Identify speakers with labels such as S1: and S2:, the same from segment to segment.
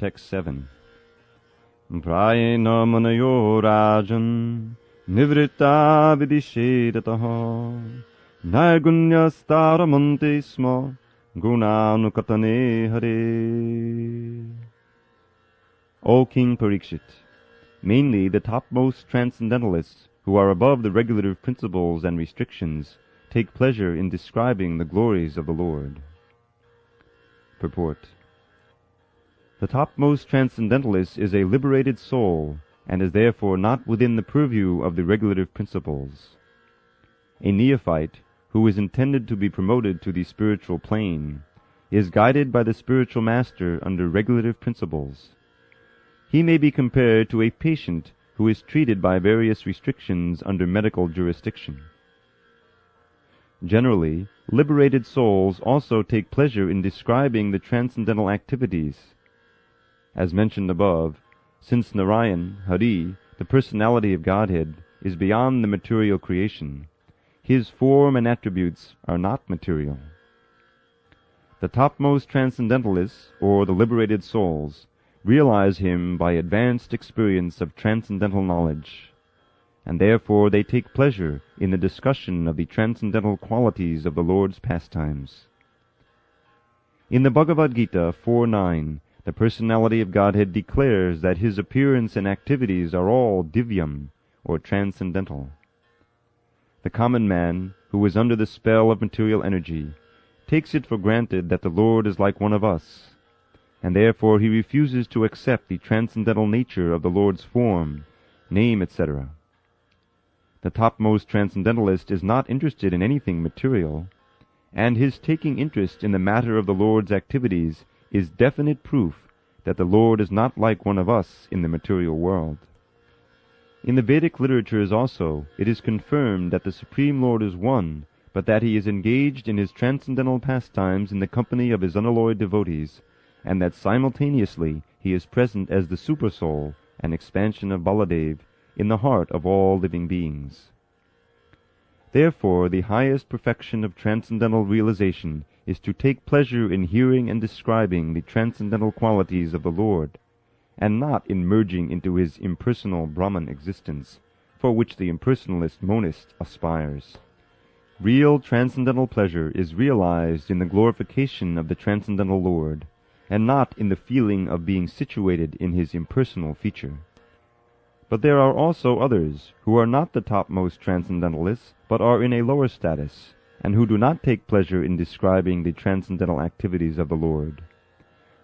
S1: Text 7. Prayena manayo rajan nivrita vidishedataha nirgunyastaramonte sma gunanukatane hare. O King Parikshit, mainly the topmost transcendentalists, who are above the regulative principles and restrictions, take pleasure in describing the glories of the Lord. Purport. The topmost transcendentalist is a liberated soul, and is therefore not within the purview of the regulative principles. A neophyte, who is intended to be promoted to the spiritual plane, is guided by the spiritual master under regulative principles. He may be compared to a patient who is treated by various restrictions under medical jurisdiction. Generally, liberated souls also take pleasure in describing the transcendental activities. As mentioned above, since Narayan, Hari, the personality of Godhead, is beyond the material creation, his form and attributes are not material. The topmost transcendentalists, or the liberated souls, realize him by advanced experience of transcendental knowledge, and therefore they take pleasure in the discussion of the transcendental qualities of the Lord's pastimes. In the Bhagavad Gita 4.9, the personality of Godhead declares that his appearance and activities are all divyam, or transcendental. The common man, who is under the spell of material energy, takes it for granted that the Lord is like one of us, and therefore he refuses to accept the transcendental nature of the Lord's form, name, etc. The topmost transcendentalist is not interested in anything material, and his taking interest in the matter of the Lord's activities is definite proof that the Lord is not like one of us in the material world. In the Vedic literatures also, it is confirmed that the Supreme Lord is one, but that he is engaged in his transcendental pastimes in the company of his unalloyed devotees, and that simultaneously he is present as the Supersoul, an expansion of Baladev, in the heart of all living beings. Therefore, the highest perfection of transcendental realization is to take pleasure in hearing and describing the transcendental qualities of the Lord, and not in merging into his impersonal Brahman existence, for which the impersonalist monist aspires. Real transcendental pleasure is realized in the glorification of the transcendental Lord, and not in the feeling of being situated in his impersonal feature. But there are also others who are not the topmost transcendentalists, but are in a lower status, and who do not take pleasure in describing the transcendental activities of the Lord.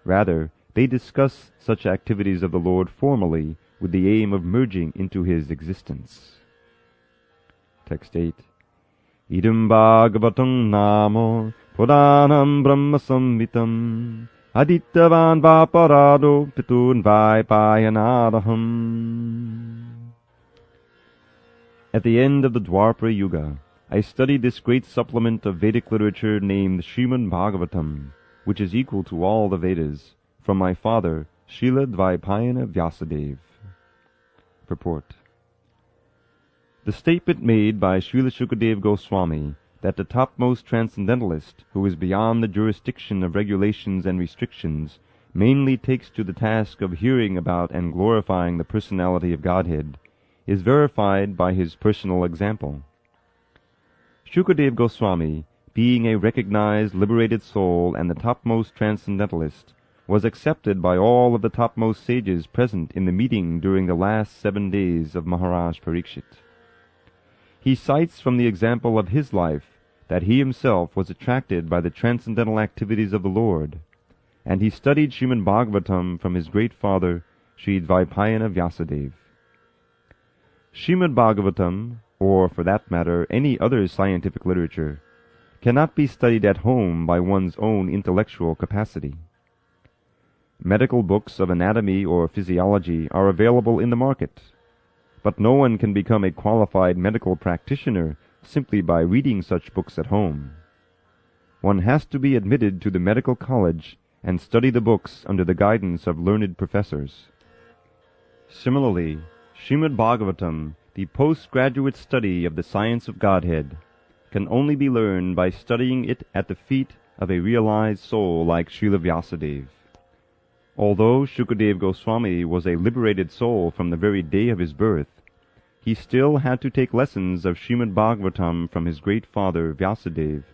S1: Rather, they discuss such activities of the Lord formally, with the aim of merging into his existence. Text 8. Idam Bhagavatam Namo Pudhanam Brahma Samhitam Adityavan Vaparado Pitun Vaipayanadaham. At the end of the Dwapara Yuga, I studied this great supplement of Vedic literature named Srimad Bhagavatam, which is equal to all the Vedas, from my father, Srila Dvaipayana Vyasadeva. Purport. The statement made by Srila Shukadeva Goswami that the topmost transcendentalist, who is beyond the jurisdiction of regulations and restrictions, mainly takes to the task of hearing about and glorifying the personality of Godhead, is verified by his personal example. Shukadeva Goswami, being a recognized liberated soul and the topmost transcendentalist, was accepted by all of the topmost sages present in the meeting during the last 7 days of Maharaj Parikshit. He cites from the example of his life that he himself was attracted by the transcendental activities of the Lord, and he studied Srimad Bhagavatam from his great father, Sri Dvaipayana Vyasadeva. Srimad Bhagavatam, or for that matter any other scientific literature, cannot be studied at home by one's own intellectual capacity. Medical books of anatomy or physiology are available in the market, but no one can become a qualified medical practitioner simply by reading such books at home. One has to be admitted to the medical college and study the books under the guidance of learned professors. Similarly, Srimad Bhagavatam, the postgraduate study of the science of Godhead, can only be learned by studying it at the feet of a realized soul like Srila Vyasadeva. Although Shukadeva Goswami was a liberated soul from the very day of his birth, he still had to take lessons of Srimad Bhagavatam from his great father Vyasadeva,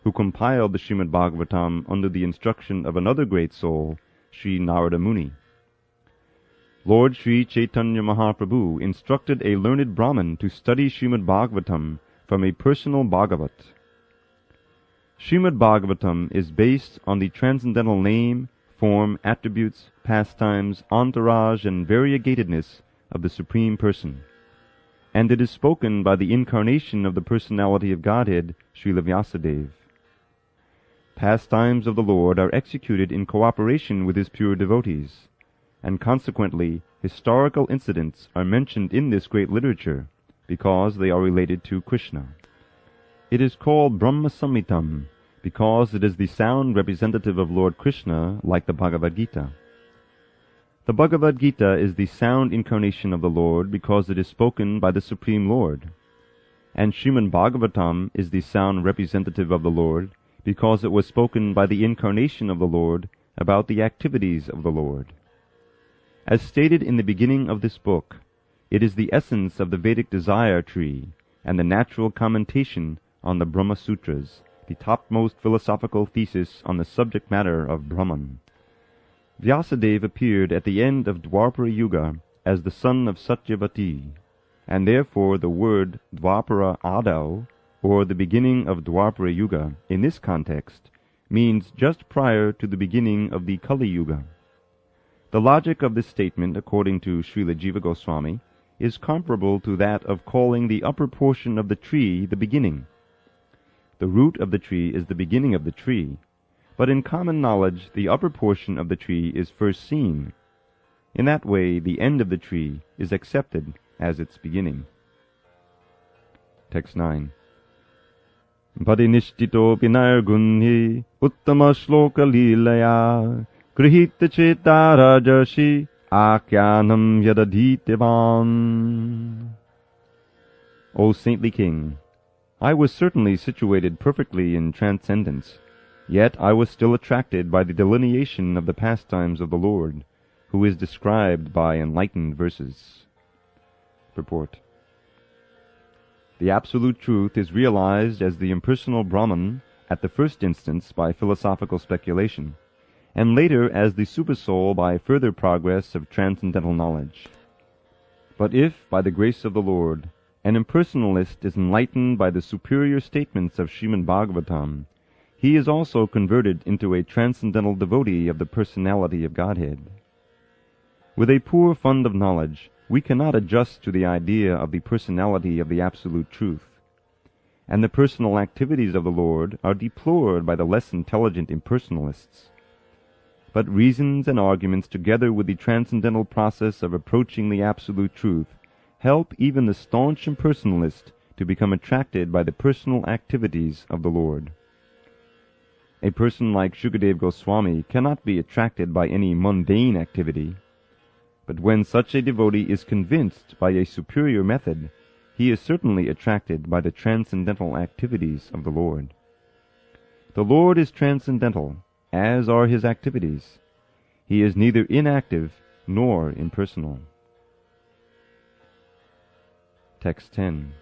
S1: who compiled the Srimad Bhagavatam under the instruction of another great soul, Sri Narada Muni. Lord Sri Chaitanya Mahaprabhu instructed a learned Brahmin to study Srimad Bhagavatam from a personal Bhagavat. Srimad Bhagavatam is based on the transcendental name, form, attributes, pastimes, entourage, and variegatedness of the Supreme Person, and it is spoken by the incarnation of the personality of Godhead, Srila Vyasadeva. Pastimes of the Lord are executed in cooperation with his pure devotees, and consequently historical incidents are mentioned in this great literature because they are related to Krishna. It is called Brahma Samhitam because it is the sound representative of Lord Krishna, like the Bhagavad Gita. The Bhagavad Gita is the sound incarnation of the Lord because it is spoken by the Supreme Lord, and Srimad Bhagavatam is the sound representative of the Lord because it was spoken by the incarnation of the Lord about the activities of the Lord. As stated in the beginning of this book, it is the essence of the Vedic desire tree and the natural commentation on the Brahma Sutras, the topmost philosophical thesis on the subject matter of Brahman. Vyasadeva appeared at the end of Dwapara Yuga as the son of Satyavati, and therefore the word Dwapara Adau, or the beginning of Dwapara Yuga, in this context, means just prior to the beginning of the Kali Yuga. The logic of this statement, according to Srila Jiva Goswami, is comparable to that of calling the upper portion of the tree the beginning. The root of the tree is the beginning of the tree, but in common knowledge the upper portion of the tree is first seen. In that way the end of the tree is accepted as its beginning. Text 9. Padinishthito pinargunhi uttama shloka lilaya grihita cheta rajarshi akyanam yadadhitevan. O saintly king, I was certainly situated perfectly in transcendence, yet I was still attracted by the delineation of the pastimes of the Lord, who is described by enlightened verses. Purport. The Absolute Truth is realized as the impersonal Brahman at the first instance by philosophical speculation, and later as the Supersoul by further progress of transcendental knowledge. But if, by the grace of the Lord, an impersonalist is enlightened by the superior statements of Srimad Bhagavatam, he is also converted into a transcendental devotee of the personality of Godhead. With a poor fund of knowledge, we cannot adjust to the idea of the personality of the Absolute Truth, and the personal activities of the Lord are deplored by the less intelligent impersonalists. But reasons and arguments, together with the transcendental process of approaching the Absolute Truth, help even the staunch impersonalist to become attracted by the personal activities of the Lord. A person like Shukadeva Goswami cannot be attracted by any mundane activity, but when such a devotee is convinced by a superior method, he is certainly attracted by the transcendental activities of the Lord. The Lord is transcendental, as are his activities. He is neither inactive nor impersonal. Text 10.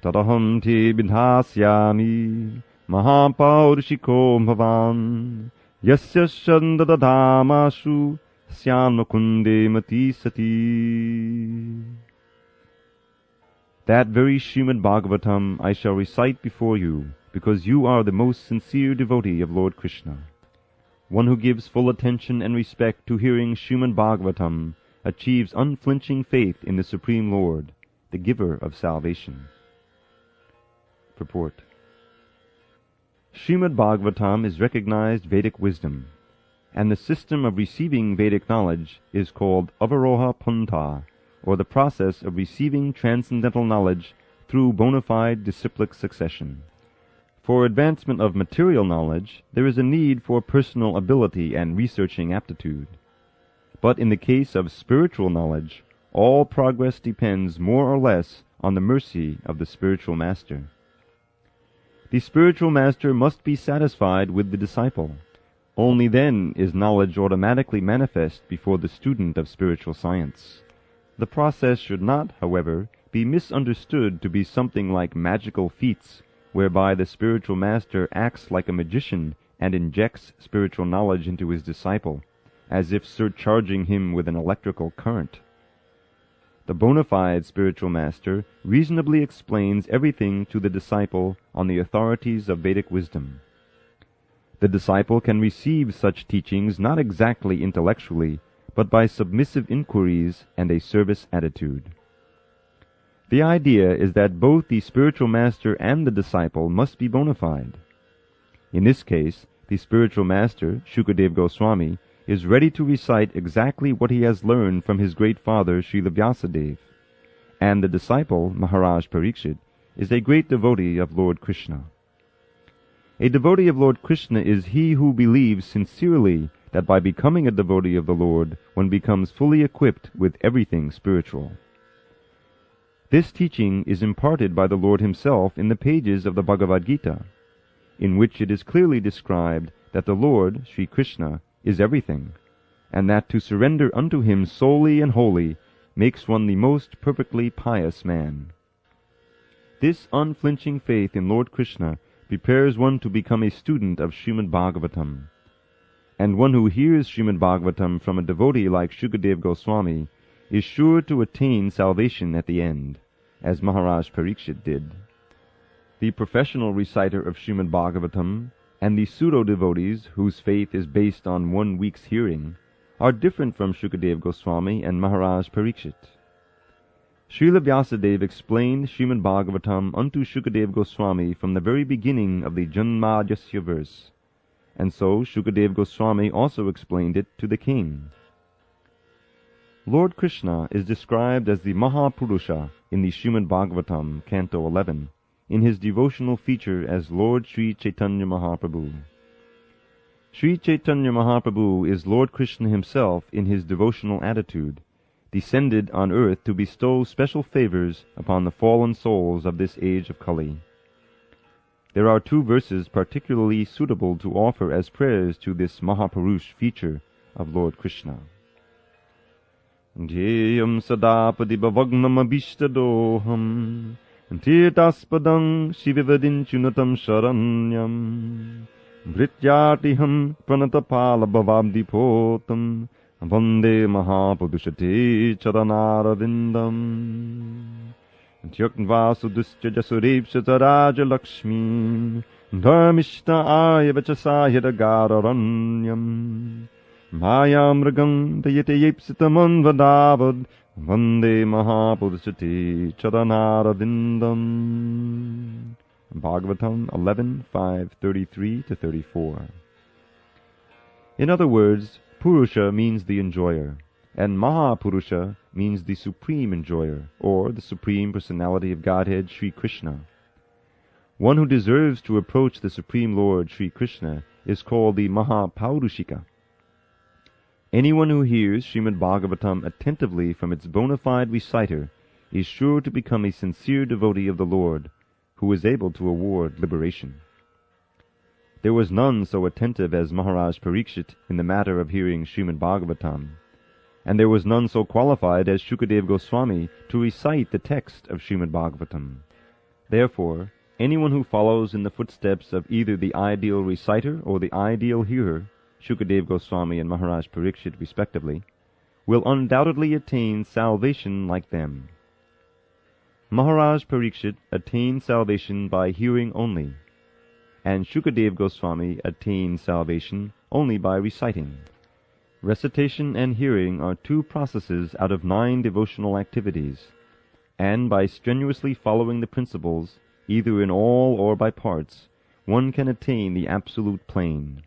S1: Tadaham te bidhasyami mahapaurishiko bhavan yasya shandadadamashu Syamakunde mati sati. That very Srimad Bhagavatam I shall recite before you, because you are the most sincere devotee of Lord Krishna. One who gives full attention and respect to hearing Srimad Bhagavatam achieves unflinching faith in the Supreme Lord, the giver of salvation. Purport. Srimad Bhagavatam is recognized Vedic wisdom, and the system of receiving Vedic knowledge is called Avaroha Pantha, or the process of receiving transcendental knowledge through bona fide disciplic succession. For advancement of material knowledge, there is a need for personal ability and researching aptitude. But in the case of spiritual knowledge, all progress depends more or less on the mercy of the spiritual master. The spiritual master must be satisfied with the disciple. Only then is knowledge automatically manifest before the student of spiritual science. The process should not, however, be misunderstood to be something like magical feats, whereby the spiritual master acts like a magician and injects spiritual knowledge into his disciple, as if surcharging him with an electrical current. The bona fide spiritual master reasonably explains everything to the disciple on the authorities of Vedic wisdom. The disciple can receive such teachings not exactly intellectually, but by submissive inquiries and a service attitude. The idea is that both the spiritual master and the disciple must be bona fide. In this case, the spiritual master, Shukadeva Goswami, is ready to recite exactly what he has learned from his great father, Srila Vyasadeva, and the disciple, Maharaj Parikshit, is a great devotee of Lord Krishna. A devotee of Lord Krishna is he who believes sincerely that by becoming a devotee of the Lord, one becomes fully equipped with everything spiritual. This teaching is imparted by the Lord himself in the pages of the Bhagavad Gita, in which it is clearly described that the Lord, Sri Krishna, is everything, and that to surrender unto him solely and wholly makes one the most perfectly pious man. This unflinching faith in Lord Krishna prepares one to become a student of Srimad Bhagavatam, and one who hears Srimad Bhagavatam from a devotee like Shukadeva Goswami is sure to attain salvation at the end, as Maharaj Parikshit did. The professional reciter of Srimad Bhagavatam and the pseudo-devotees whose faith is based on 1 week's hearing are different from Shukadeva Goswami and Maharaj Parikshit. Srila Vyasadeva explained Srimad Bhagavatam unto Shukadeva Goswami from the very beginning of the Janmadhyasya verse, and so Shukadeva Goswami also explained it to the king. Lord Krishna is described as the Mahapurusha in the Srimad Bhagavatam, Canto 11, in his devotional feature as Lord Sri Chaitanya Mahaprabhu. Sri Chaitanya Mahaprabhu is Lord Krishna himself in his devotional attitude, descended on earth to bestow special favors upon the fallen souls of this age of Kali. There are 2 verses particularly suitable to offer as prayers to this Mahapurush feature of Lord Krishna. Jyam sadapadi bhavagnam abhishtadoham Tirtaspadam shivivadinchunatam sharanyam Vrityartiham pranatapala bhavabdipotam Vande mahapudushate charanarvindam Tyakva suduscha jasurepshata raja lakshmi Dharmishta ayavachasaya dagararanyam Mayamragam dayate yepsitaman vadavad Vande Mahapurusate Charanarvindam. Bhagavatam 11:5-33-34. In other words, Purusha means the enjoyer, and Mahapurusha means the supreme enjoyer, or the Supreme Personality of Godhead, Sri Krishna. One who deserves to approach the Supreme Lord, Sri Krishna, is called the Mahapaurushika. Anyone who hears Srimad Bhagavatam attentively from its bona fide reciter is sure to become a sincere devotee of the Lord, who is able to award liberation. There was none so attentive as Maharaj Parikshit in the matter of hearing Srimad Bhagavatam, and there was none so qualified as Shukadeva Goswami to recite the text of Srimad Bhagavatam. Therefore, anyone who follows in the footsteps of either the ideal reciter or the ideal hearer, Shukadeva Goswami and Maharaj Parikshit respectively, will undoubtedly attain salvation like them. Maharaj Parikshit attained salvation by hearing only, and Shukadeva Goswami attained salvation only by reciting. Recitation and hearing are 2 processes out of 9 devotional activities, and by strenuously following the principles, either in all or by parts, one can attain the absolute plane.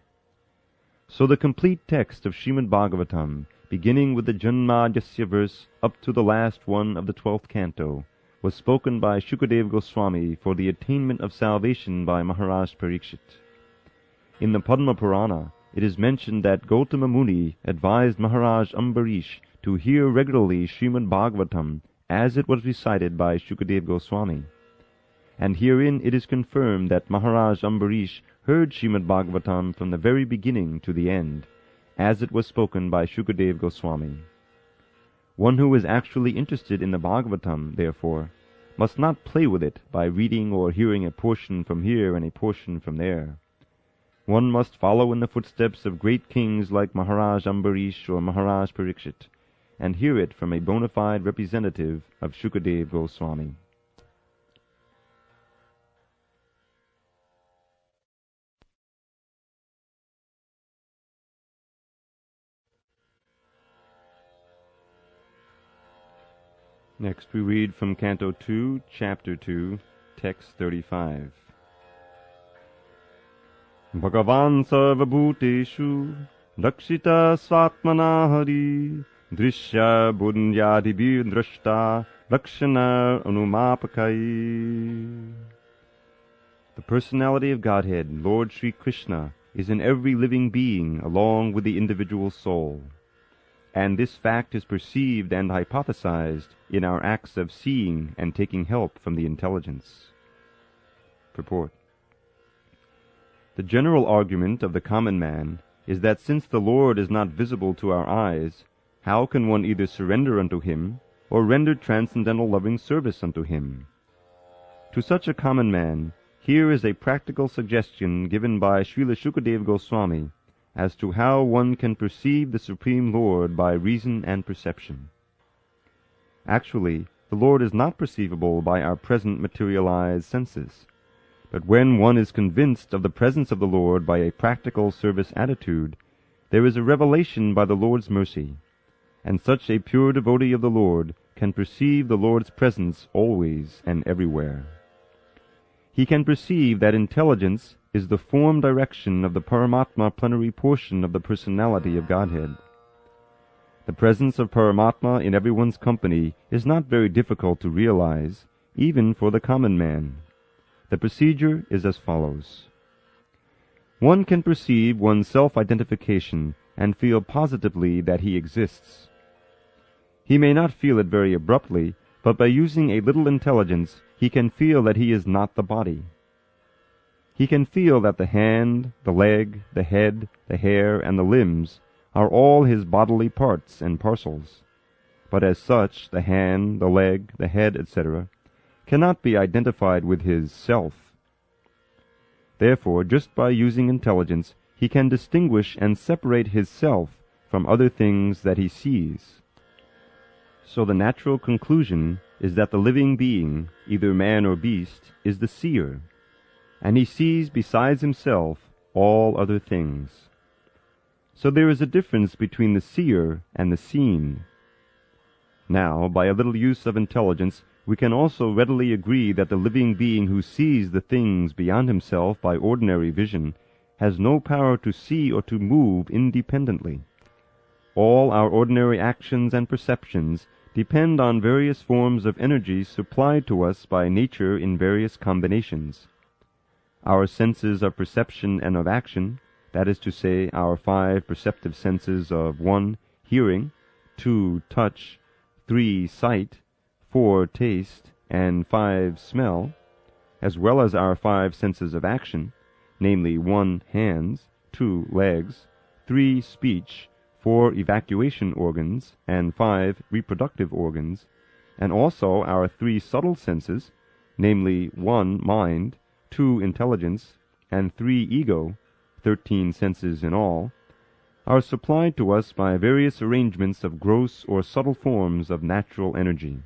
S1: So the complete text of Srimad Bhagavatam, beginning with the Janmadhyasya verse up to the last one of the 12th canto, was spoken by Shukadeva Goswami for the attainment of salvation by Maharaj Parikshit. In the Padma Purana, it is mentioned that Gautama Muni advised Maharaj Ambarish to hear regularly Srimad Bhagavatam as it was recited by Shukadeva Goswami. And herein it is confirmed that Maharaj Ambarish heard Srimad Bhagavatam from the very beginning to the end, as it was spoken by Shukadeva Goswami. One who is actually interested in the Bhagavatam, therefore, must not play with it by reading or hearing a portion from here and a portion from there. One must follow in the footsteps of great kings like Maharaj Ambarish or Maharaj Parikshit, and hear it from a bona fide representative of Shukadeva Goswami. Next we read from Canto 2, Chapter 2, Text 35. Bhagavan sarvabhuteshu rakshita swatmana hari drishya bunyadibhi drashta rakshana anumapakai. The personality of Godhead, Lord Sri Krishna, is in every living being along with the individual soul. And this fact is perceived and hypothesized in our acts of seeing and taking help from the intelligence. Purport. The general argument of the common man is that since the Lord is not visible to our eyes, how can one either surrender unto him or render transcendental loving service unto him? To such a common man, here is a practical suggestion given by Srila Shukadeva Goswami as to how one can perceive the Supreme Lord by reason and perception. Actually, the Lord is not perceivable by our present materialized senses, but when one is convinced of the presence of the Lord by a practical service attitude, there is a revelation by the Lord's mercy, and such a pure devotee of the Lord can perceive the Lord's presence always and everywhere. He can perceive that intelligence is the form direction of the Paramatma plenary portion of the personality of Godhead. The presence of Paramatma in everyone's company is not very difficult to realize, even for the common man. The procedure is as follows. One can perceive one's self-identification and feel positively that he exists. He may not feel it very abruptly, but by using a little intelligence, he can feel that he is not the body. He can feel that the hand, the leg, the head, the hair, and the limbs are all his bodily parts and parcels, but as such the hand, the leg, the head, etc., cannot be identified with his self. Therefore, just by using intelligence, he can distinguish and separate his self from other things that he sees. So the natural conclusion is that the living being, either man or beast, is the seer, and he sees besides himself all other things. So there is a difference between the seer and the seen. Now, by a little use of intelligence, we can also readily agree that the living being who sees the things beyond himself by ordinary vision has no power to see or to move independently. All our ordinary actions and perceptions depend on various forms of energy supplied to us by nature in various combinations. Our senses of perception and of action, that is to say, our 5 perceptive senses of 1. Hearing, 2. Touch, 3. Sight, 4. Taste, and 5. Smell, as well as our 5 senses of action, namely 1. Hands, 2. Legs, 3. Speech, 4. Evacuation organs, and 5. Reproductive organs, and also our 3 subtle senses, namely 1. Mind, 2. Intelligence, and 3. Ego, 13 senses in all, are supplied to us by various arrangements of gross or subtle forms of natural energy.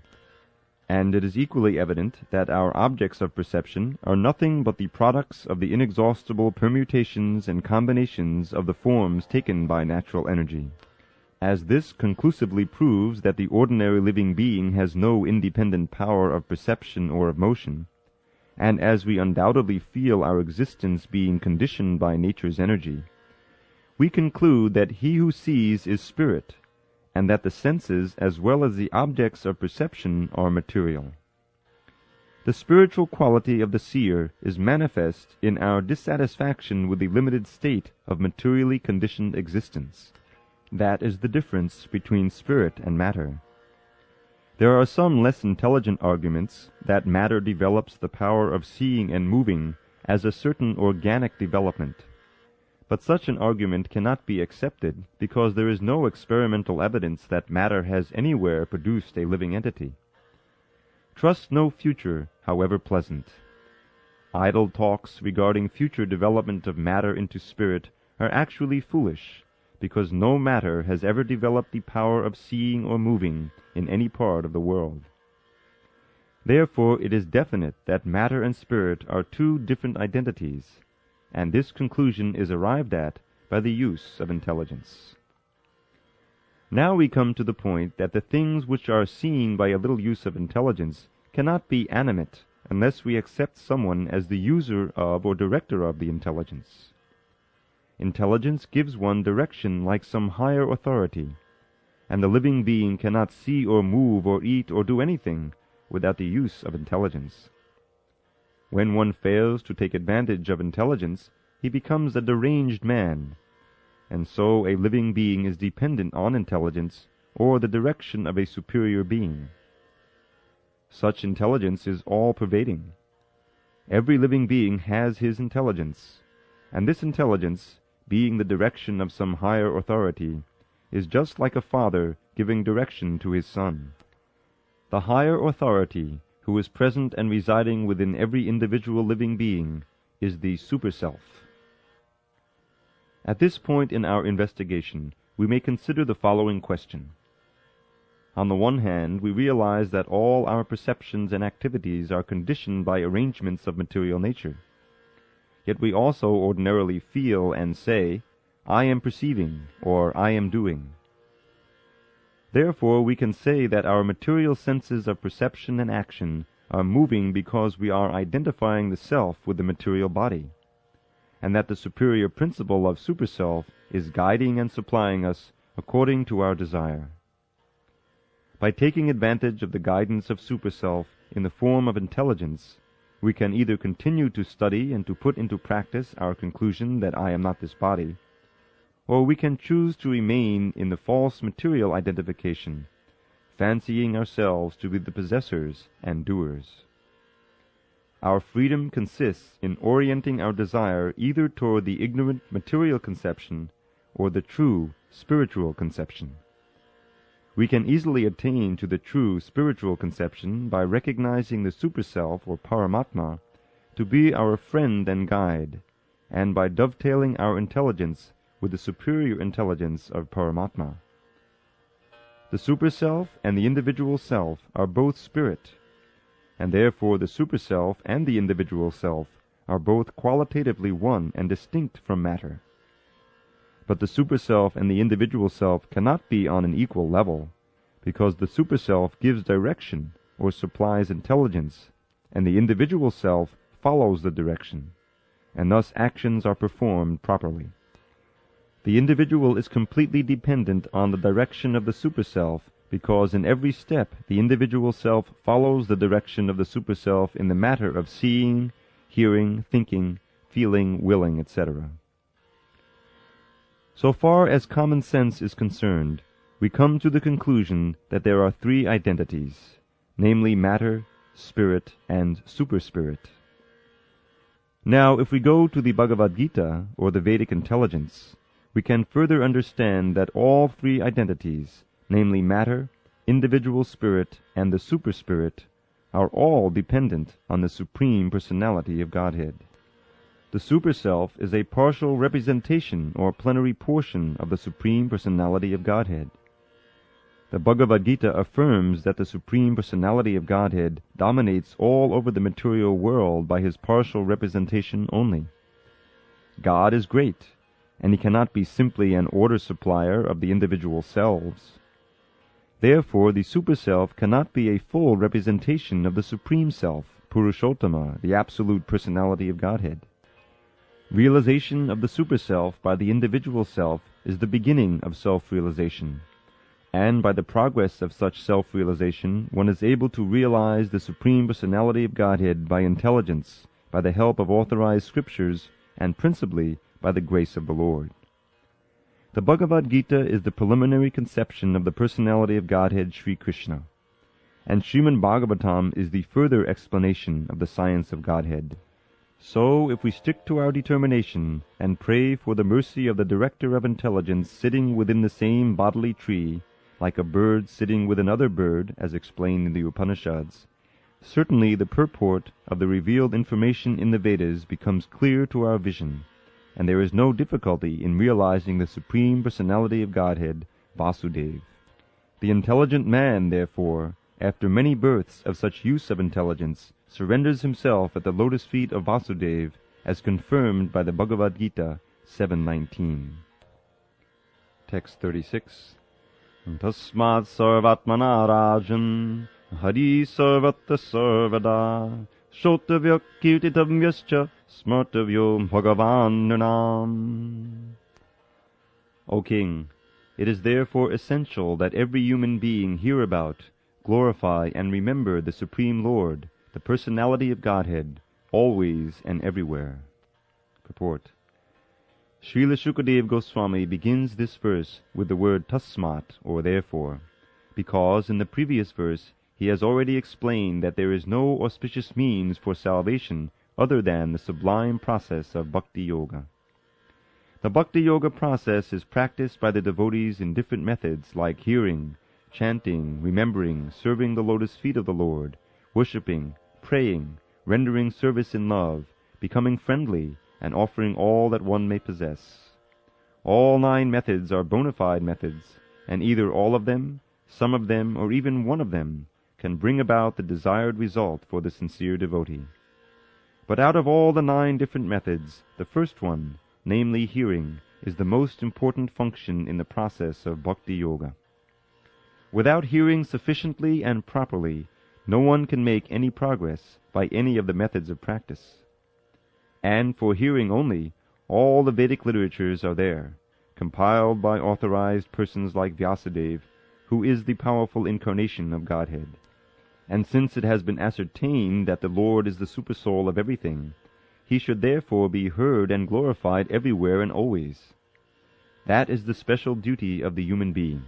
S1: And it is equally evident that our objects of perception are nothing but the products of the inexhaustible permutations and combinations of the forms taken by natural energy. As this conclusively proves that the ordinary living being has no independent power of perception or of motion, and as we undoubtedly feel our existence being conditioned by nature's energy, we conclude that he who sees is spirit, and that the senses as well as the objects of perception are material. The spiritual quality of the seer is manifest in our dissatisfaction with the limited state of materially conditioned existence. That is the difference between spirit and matter. There are some less intelligent arguments that matter develops the power of seeing and moving as a certain organic development. But such an argument cannot be accepted because there is no experimental evidence that matter has anywhere produced a living entity. Trust no future, however pleasant. Idle talks regarding future development of matter into spirit are actually foolish, because no matter has ever developed the power of seeing or moving in any part of the world. Therefore it is definite that matter and spirit are two different identities, and this conclusion is arrived at by the use of intelligence. Now we come to the point that the things which are seen by a little use of intelligence cannot be animate unless we accept someone as the user of or director of the intelligence. Intelligence gives one direction like some higher authority, and the living being cannot see or move or eat or do anything without the use of intelligence. When one fails to take advantage of intelligence, he becomes a deranged man, and so a living being is dependent on intelligence or the direction of a superior being. Such intelligence is all-pervading. Every living being has his intelligence, and this intelligence, being the direction of some higher authority, is just like a father giving direction to his son. The higher authority, who is present and residing within every individual living being, is the Super-Self. At this point in our investigation, we may consider the following question. On the one hand, we realize that all our perceptions and activities are conditioned by arrangements of material nature. Yet we also ordinarily feel and say, "I am perceiving," or "I am doing." Therefore we can say that our material senses of perception and action are moving because we are identifying the self with the material body, and that the superior principle of Super-Self is guiding and supplying us according to our desire. By taking advantage of the guidance of Super-Self in the form of intelligence, we can either continue to study and to put into practice our conclusion that I am not this body, or we can choose to remain in the false material identification, fancying ourselves to be the possessors and doers. Our freedom consists in orienting our desire either toward the ignorant material conception or the true spiritual conception. We can easily attain to the true spiritual conception by recognizing the Super-Self or Paramatma to be our friend and guide, and by dovetailing our intelligence with the superior intelligence of Paramatma. The Super-Self and the individual self are both spirit, and therefore the Super-Self and the individual self are both qualitatively one and distinct from matter. But the Super-Self and the individual self cannot be on an equal level, because the Super-Self gives direction or supplies intelligence, and the individual self follows the direction, and thus actions are performed properly. The individual is completely dependent on the direction of the Super-Self, because in every step the individual self follows the direction of the Super-Self in the matter of seeing, hearing, thinking, feeling, willing, etc. So far as common sense is concerned, we come to the conclusion that there are three identities, namely matter, spirit, and super-spirit. Now, if we go to the Bhagavad Gita, or the Vedic intelligence, we can further understand that all three identities, namely matter, individual spirit, and the super-spirit, are all dependent on the Supreme Personality of Godhead. The Super-Self is a partial representation or plenary portion of the Supreme Personality of Godhead. The Bhagavad Gita affirms that the Supreme Personality of Godhead dominates all over the material world by his partial representation only. God is great, and he cannot be simply an order supplier of the individual selves. Therefore, the Super-Self cannot be a full representation of the Supreme Self, Purushottama, the Absolute Personality of Godhead. Realization of the Super-Self by the individual self is the beginning of self-realization, and by the progress of such self-realization one is able to realize the Supreme Personality of Godhead by intelligence, by the help of authorized scriptures, and principally by the grace of the Lord. The Bhagavad Gita is the preliminary conception of the personality of Godhead Sri Krishna, and Srimad Bhagavatam is the further explanation of the science of Godhead. So, if we stick to our determination and pray for the mercy of the Director of Intelligence sitting within the same bodily tree, like a bird sitting with another bird, as explained in the Upanishads, certainly the purport of the revealed information in the Vedas becomes clear to our vision, and there is no difficulty in realizing the Supreme Personality of Godhead, Vasudeva. The intelligent man, therefore, after many births of such use of intelligence, surrenders himself at the lotus feet of Vasudeva, as confirmed by the Bhagavad Gita 7:19. Text 36. Tasmad sarvatmana rajan hari sarvatra sarvada shotavya kirtitavyascha smartavyo bhagavan nirnam. O King, it is therefore essential that every human being hear about, glorify, and remember the Supreme Lord, the Personality of Godhead, always and everywhere. Purport. Srila Shukadeva Goswami begins this verse with the word tasmat, or therefore, because in the previous verse he has already explained that there is no auspicious means for salvation other than the sublime process of Bhakti Yoga. The Bhakti Yoga process is practiced by the devotees in different methods like hearing, chanting, remembering, serving the lotus feet of the Lord, worshipping, praying, rendering service in love, becoming friendly, and offering all that one may possess. All 9 methods are bona fide methods, and either all of them, some of them, or even one of them can bring about the desired result for the sincere devotee. But out of all the 9 different methods, the first one, namely hearing, is the most important function in the process of Bhakti Yoga. Without hearing sufficiently and properly, no one can make any progress by any of the methods of practice. And for hearing only, all the Vedic literatures are there, compiled by authorized persons like Vyasadeva, who is the powerful incarnation of Godhead. And since it has been ascertained that the Lord is the supersoul of everything, he should therefore be heard and glorified everywhere and always. That is the special duty of the human being.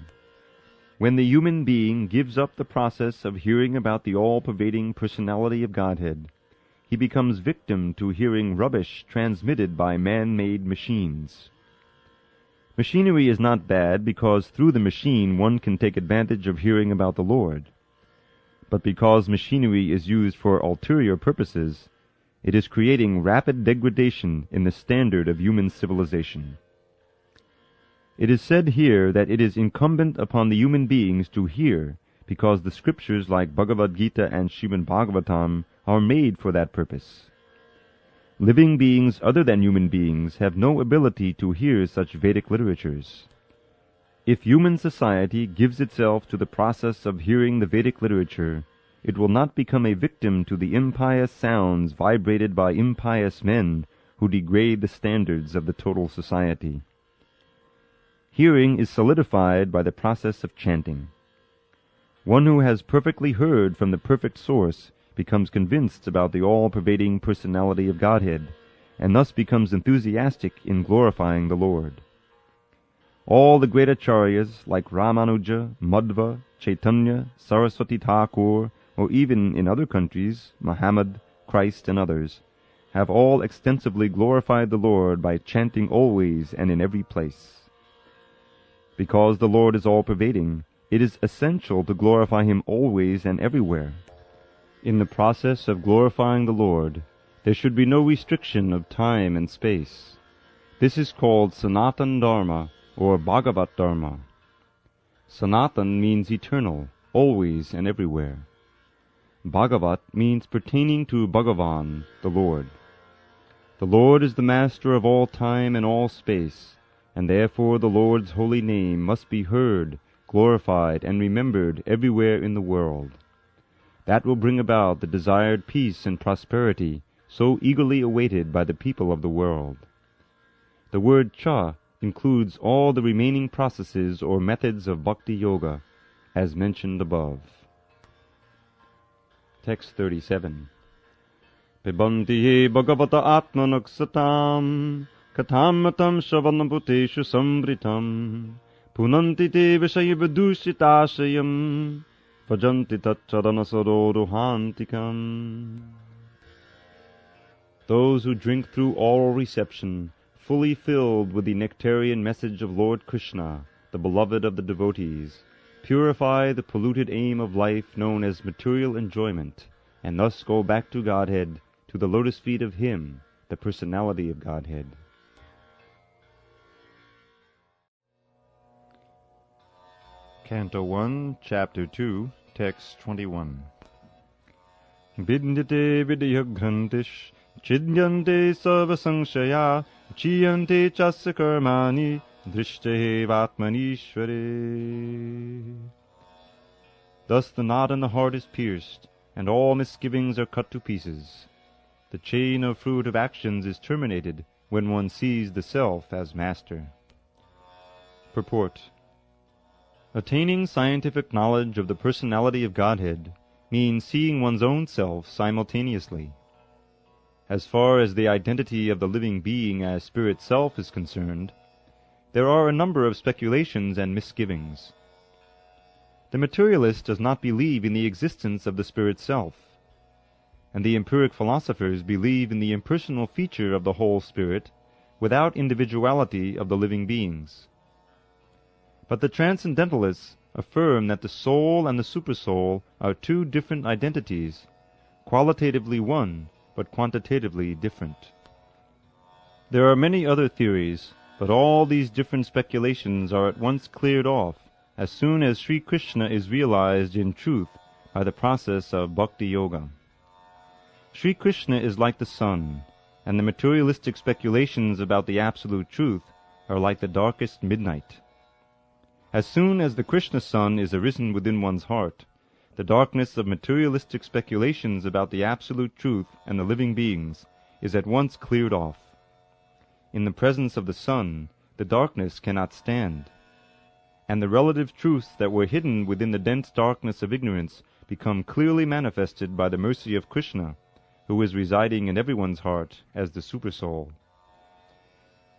S1: When the human being gives up the process of hearing about the all-pervading personality of Godhead, he becomes victim to hearing rubbish transmitted by man-made machines. Machinery is not bad because through the machine one can take advantage of hearing about the Lord. But because machinery is used for ulterior purposes, it is creating rapid degradation in the standard of human civilization. It is said here that it is incumbent upon the human beings to hear, because the scriptures like Bhagavad Gita and Srimad Bhagavatam are made for that purpose. Living beings other than human beings have no ability to hear such Vedic literatures. If human society gives itself to the process of hearing the Vedic literature, it will not become a victim to the impious sounds vibrated by impious men who degrade the standards of the total society. Hearing is solidified by the process of chanting. One who has perfectly heard from the perfect source becomes convinced about the all-pervading personality of Godhead, and thus becomes enthusiastic in glorifying the Lord. All the great acharyas like Ramanuja, Madhva, Chaitanya, Saraswati Thakur, or even in other countries, Muhammad, Christ, and others, have all extensively glorified the Lord by chanting always and in every place. Because the Lord is all-pervading, it is essential to glorify Him always and everywhere. In the process of glorifying the Lord, there should be no restriction of time and space. This is called Sanatan Dharma, or Bhagavat Dharma. Sanatan means eternal, always and everywhere. Bhagavat means pertaining to Bhagavan, the Lord. The Lord is the master of all time and all space, and therefore the Lord's holy name must be heard, glorified, and remembered everywhere in the world. That will bring about the desired peace and prosperity so eagerly awaited by the people of the world. The word cha includes all the remaining processes or methods of Bhakti Yoga, as mentioned above. Text 37. Pibanti ye bhagavata atmanaksatam kathamatam shavanabhuteshu sambritam punanti te vishayivadushitashayam vajanti tatcharanasaro ruhantikam. those who drink through oral reception, fully filled with the nectarian message of Lord Krishna, the beloved of the devotees, purify the polluted aim of life known as material enjoyment, and thus go back to Godhead, to the lotus feet of Him, the personality of Godhead. Canto 1, Chapter 2, Text 21. Vidyate vidyagrantish, chidyante sarvasamshaya, chiyante chasya karmani, drishtevatmanishvare. Thus the knot in the heart is pierced, and all misgivings are cut to pieces. The chain of fruitive actions is terminated when one sees the self as master. Purport. Attaining scientific knowledge of the personality of Godhead means seeing one's own self simultaneously. As far as the identity of the living being as Spirit Self is concerned, there are a number of speculations and misgivings. The materialist does not believe in the existence of the Spirit Self, and the empiric philosophers believe in the impersonal feature of the whole Spirit without individuality of the living beings. But the transcendentalists affirm that the soul and the supersoul are two different identities, qualitatively one, but quantitatively different. There are many other theories, but all these different speculations are at once cleared off as soon as Sri Krishna is realized in truth by the process of Bhakti Yoga. Sri Krishna is like the sun, and the materialistic speculations about the absolute truth are like the darkest midnight. As soon as the Krishna sun is arisen within one's heart, the darkness of materialistic speculations about the absolute truth and the living beings is at once cleared off. In the presence of the sun, the darkness cannot stand, and the relative truths that were hidden within the dense darkness of ignorance become clearly manifested by the mercy of Krishna, who is residing in everyone's heart as the Supersoul.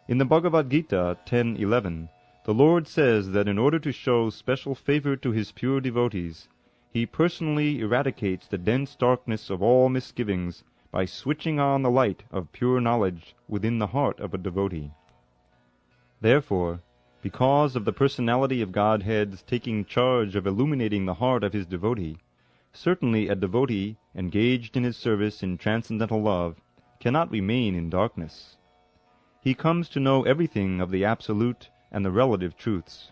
S1: In the Bhagavad Gita 10:11, the Lord says that in order to show special favor to His pure devotees, He personally eradicates the dense darkness of all misgivings by switching on the light of pure knowledge within the heart of a devotee. Therefore, because of the personality of Godhead's taking charge of illuminating the heart of His devotee, certainly a devotee engaged in His service in transcendental love cannot remain in darkness. He comes to know everything of the absolute and the relative truths.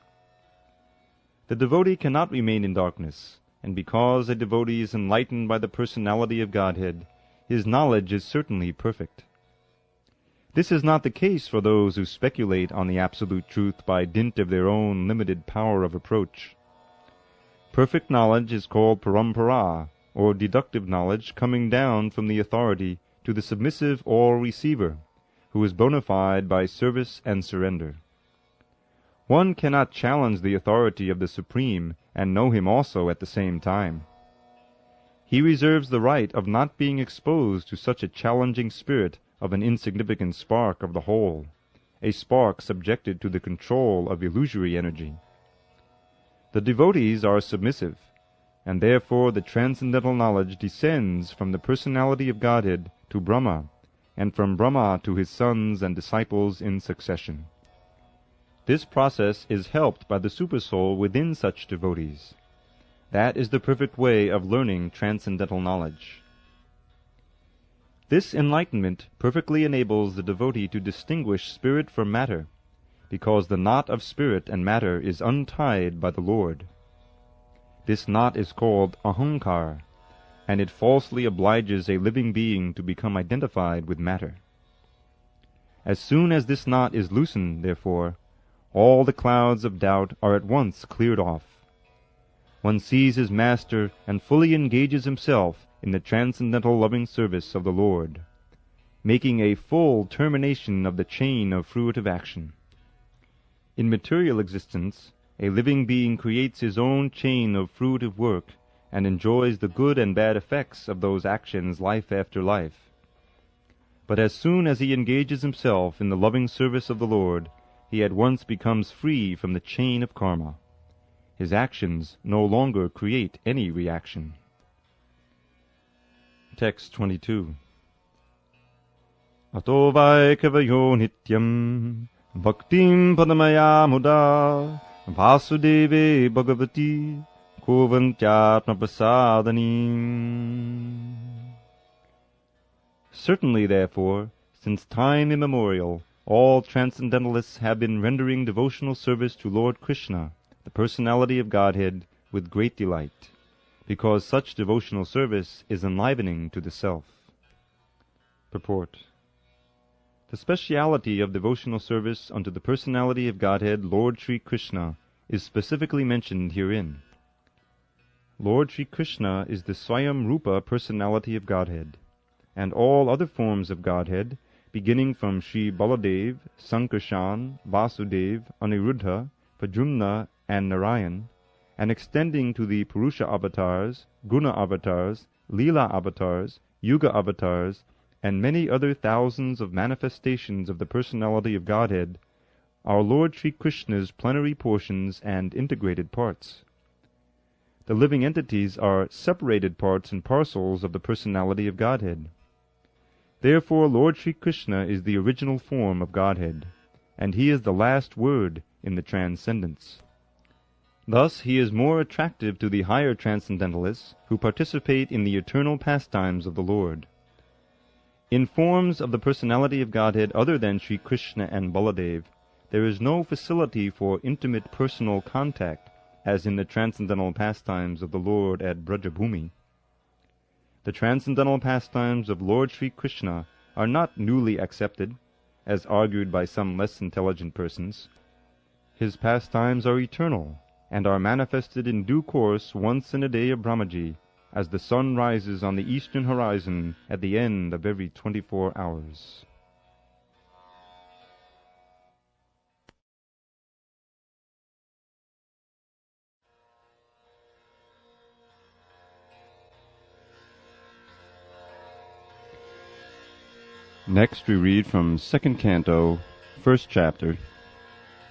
S1: The devotee cannot remain in darkness, and because a devotee is enlightened by the personality of Godhead, his knowledge is certainly perfect. This is not the case for those who speculate on the absolute truth by dint of their own limited power of approach. Perfect knowledge is called parampara, or deductive knowledge coming down from the authority to the submissive or receiver, who is bona fide by service and surrender. One cannot challenge the authority of the Supreme and know Him also at the same time. He reserves the right of not being exposed to such a challenging spirit of an insignificant spark of the whole, a spark subjected to the control of illusory energy. The devotees are submissive, and therefore the transcendental knowledge descends from the personality of Godhead to Brahma, and from Brahma to his sons and disciples in succession. This process is helped by the Supersoul within such devotees. That is the perfect way of learning transcendental knowledge. This enlightenment perfectly enables the devotee to distinguish spirit from matter, because the knot of spirit and matter is untied by the Lord. This knot is called ahankar, and it falsely obliges a living being to become identified with matter. As soon as this knot is loosened, therefore, all the clouds of doubt are at once cleared off. One sees his master and fully engages himself in the transcendental loving service of the Lord, making a full termination of the chain of fruitive action. In material existence, a living being creates his own chain of fruitive work and enjoys the good and bad effects of those actions life after life. But as soon as he engages himself in the loving service of the Lord, he at once becomes free from the chain of karma. His actions no longer create any reaction. Text 22. Ato vai kavayo nityam bhaktim padamaya muda vasudeve bhagavati kuvantyatma prasadanim. Certainly, therefore, since time immemorial, all transcendentalists have been rendering devotional service to Lord Krishna, the personality of Godhead, with great delight, because such devotional service is enlivening to the self. Purport. The speciality of devotional service unto the personality of Godhead, Lord Sri Krishna, is specifically mentioned herein. Lord Sri Krishna is the Swayam Rupa personality of Godhead, and all other forms of Godhead, beginning from Sri Baladev, Sankarshan, Vasudev, Aniruddha, Pradyumna, and Narayan, and extending to the Purusha avatars, Guna avatars, Leela avatars, Yuga avatars, and many other thousands of manifestations of the personality of Godhead, are Lord Sri Krishna's plenary portions and integrated parts. The living entities are separated parts and parcels of the personality of Godhead. Therefore Lord Sri Krishna is the original form of Godhead, and he is the last word in the transcendence. Thus he is more attractive to the higher transcendentalists who participate in the eternal pastimes of the Lord. In forms of the personality of Godhead other than Sri Krishna and Baladev, there is no facility for intimate personal contact, as in the transcendental pastimes of the Lord at Brajabhumi. The transcendental pastimes of Lord Sri Krishna are not newly accepted, as argued by some less intelligent persons. His pastimes are eternal, and are manifested in due course once in a day of Brahmaji, as the sun rises on the eastern horizon at the end of every 24 hours. Next we read from 2nd Canto, 1st Chapter,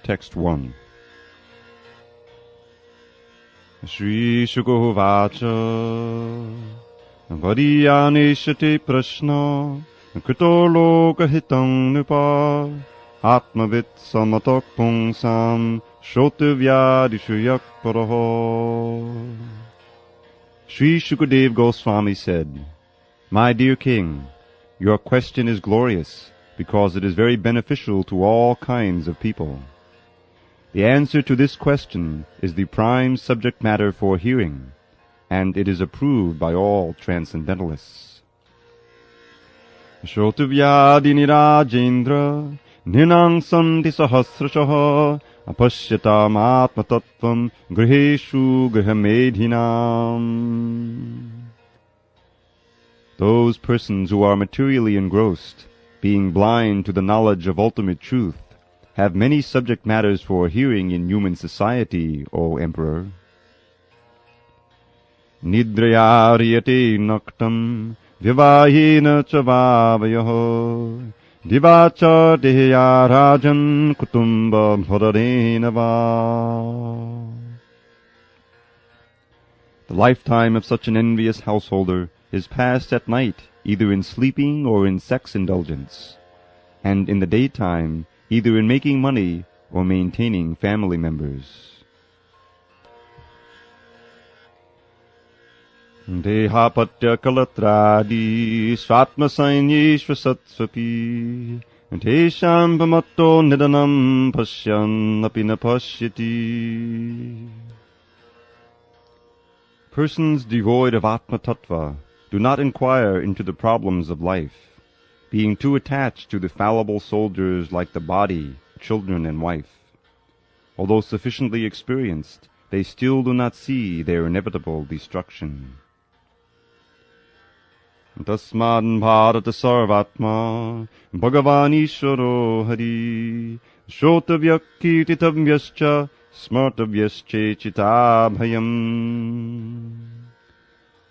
S1: Text 1. Shri Shukovacha Vadiyaneshate Prashna Krito Lokahitam Nupa Atmavit Samatak Pungsam Shrotavyadishuyak Paraho. Sri Shukadev Goswami said, My dear king, your question is glorious, because it is very beneficial to all kinds of people. The answer to this question is the prime subject matter for hearing, and it is approved by all transcendentalists. Shrotavyadini Rajendra Ninang Santi Sahasrashaha Apashyatam Atmatattvam Griheshu Grihamedhinam. Those persons who are materially engrossed, being blind to the knowledge of ultimate truth, have many subject matters for hearing in human society, O Emperor. Nidrayariyate naktam vivahena chavavayaho divacha deya rajan kutumba bhadarena va. The lifetime of such an envious householder is passed at night, either in sleeping or in sex indulgence, and in the daytime, either in making money or maintaining family members. Dehapatya kalatradi svatma sainyeshva satsvapi tesham pamato nidanam pashyan api na pashyati. Persons devoid of Atma Tattva do not inquire into the problems of life, being too attached to the fallible soldiers like the body, children, and wife. Although sufficiently experienced, they still do not see their inevitable destruction. Tasmad bharata sarvatma bhagavan ishvaro hari shrotavyak kirtitavyascha smartavyasche chitabhayam.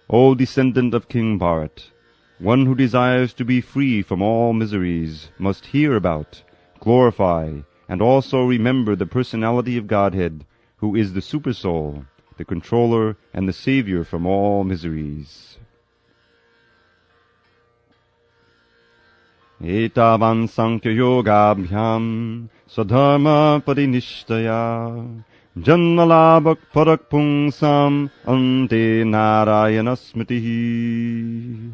S1: O descendant of King Bharat, one who desires to be free from all miseries must hear about, glorify, and also remember the personality of Godhead, who is the Supersoul, the controller, and the savior from all miseries. Etavan Sankhya Yogabhyam Swadharma Parinishthaya Janmalabhak Parak Pungsam Ante Narayana Smritihi.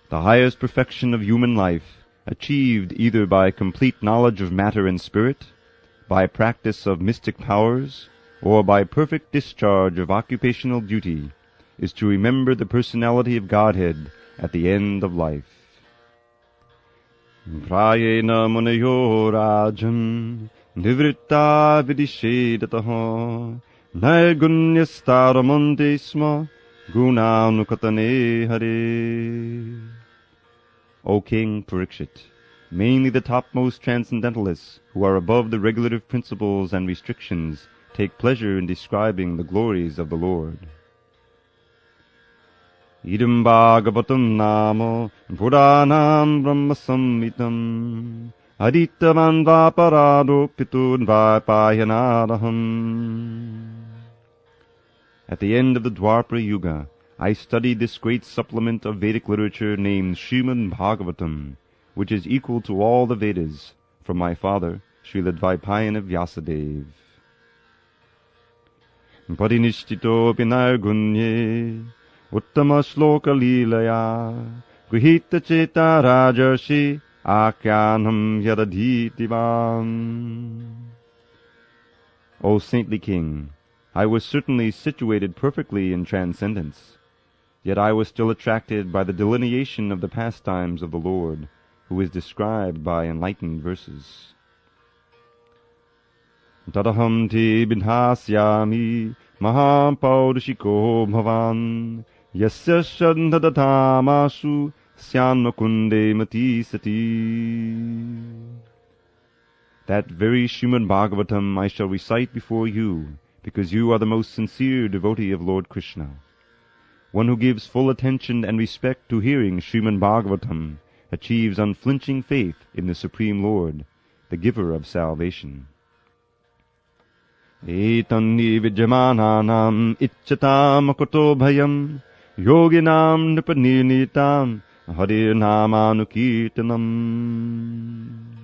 S1: The highest perfection of human life, achieved either by complete knowledge of matter and spirit, by practice of mystic powers, or by perfect discharge of occupational duty, is to remember the personality of Godhead at the end of life. Prayena munayo rajan nivritta vidishedataha naigunyastaramante sma gunanukatane hare. O King Parikshit, mainly the topmost transcendentalists, who are above the regulative principles and restrictions, take pleasure in describing the glories of the Lord. Idam Bhagavatam Nama Puranam Brahma Samhitam Aditavan Vaparado Pitun Vapayanaraham. At the end of the Dwapara Yuga, I studied this great supplement of Vedic literature named Srimad Bhagavatam, which is equal to all the Vedas, from my father, Srila Dvaipayana Vyasadeva. Parinishthito pinargunye Uttama shloka lilaya Grihita cheta rajarshi Akyanam yadadhitivam. O saintly king, I was certainly situated perfectly in transcendence, yet I was still attracted by the delineation of the pastimes of the Lord, who is described by enlightened verses. Tadaham te bidhasyami mahapaurishiko bhavan yasya shadhadhatamasu syanmakunde mati sati. That very Srimad Bhagavatam I shall recite before you, because you are the most sincere devotee of Lord Krishna. One who gives full attention and respect to hearing Srimad Bhagavatam achieves unflinching faith in the Supreme Lord, the giver of salvation. Etanni vidyamananam icchatam akoto bhayam yoginam nipaninitam harinamanukitanam.